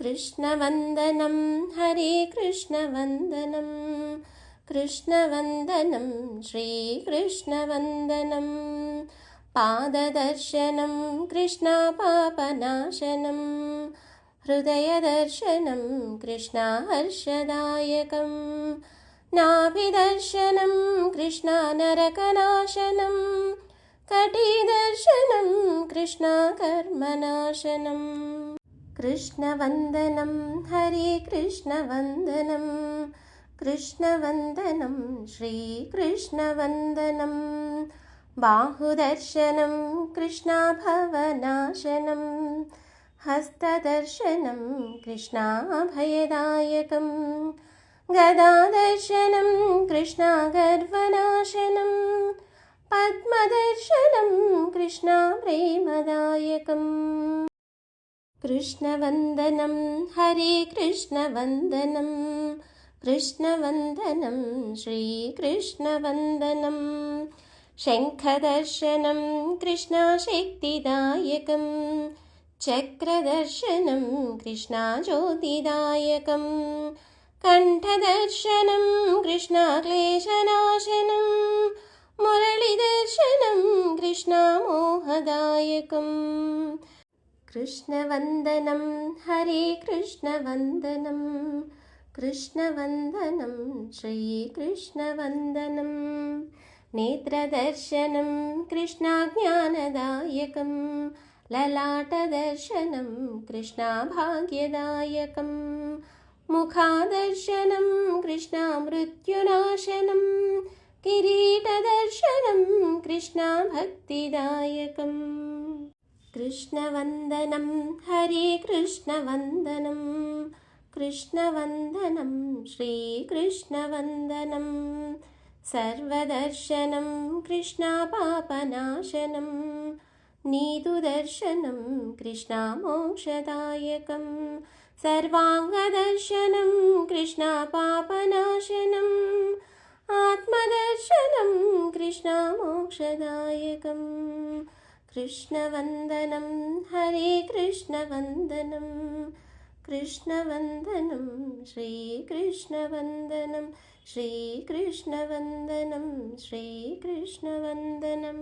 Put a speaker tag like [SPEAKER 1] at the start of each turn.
[SPEAKER 1] कृष्णवन्दनं हरे कृष्णवन्दनं कृष्णवन्दनं श्रीकृष्णवन्दनं पाददर्शनं कृष्णपापनाशनं हृदयदर्शनं कृष्णहर्षदायकं नाभिदर्शनं कृष्णनरकनाशनं कटिदर्शनं कृष्णकर्मनाशनम् कृष्णवन्दनं हरे कृष्णवन्दनं कृष्णवन्दनं श्रीकृष्णवन्दनं बाहुदर्शनं कृष्णाभवनाशनं हस्तदर्शनं कृष्णाभयदायकं गदादर्शनं कृष्णागर्वनाशनं पद्मदर्शनं कृष्णाप्रेमदायकम् कृष्णवन्दनं हरे कृष्णवन्दनं कृष्णवन्दनं श्रीकृष्णवन्दनं शङ्खदर्शनं कृष्णशक्तिदायकं चक्रदर्शनं कृष्णज्योतिदायकं कण्ठदर्शनं कृष्णक्लेशनाशनं मुरळिदर्शनं कृष्णमोहदायकम् कृष्णवन्दनं हरे कृष्णवन्दनं कृष्णवन्दनं श्रीकृष्णवन्दनं नेत्रदर्शनं कृष्णज्ञानदायकं ललाटदर्शनं कृष्णभाग्यदायकं मुखादर्शनं कृष्णमृत्युनाशनं किरीटदर्शनं कृष्णभक्तिदायकम् कृष्णवन्दनं हरे कृष्णवन्दनं कृष्णवन्दनं श्रीकृष्णवन्दनं सर्वदर्शनं कृष्णपापनाशनं नीतुदर्शनं कृष्णमोक्षदायकं सर्वाङ्गदर्शनं कृष्णपापनाशनम् आत्मदर्शनं कृष्णमोक्षदायकम् कृष्णवन्दनं हरे कृष्णवन्दनं कृष्णवन्दनं श्रीकृष्णवन्दनं श्रीकृष्णवन्दनं श्रीकृष्णवन्दनम्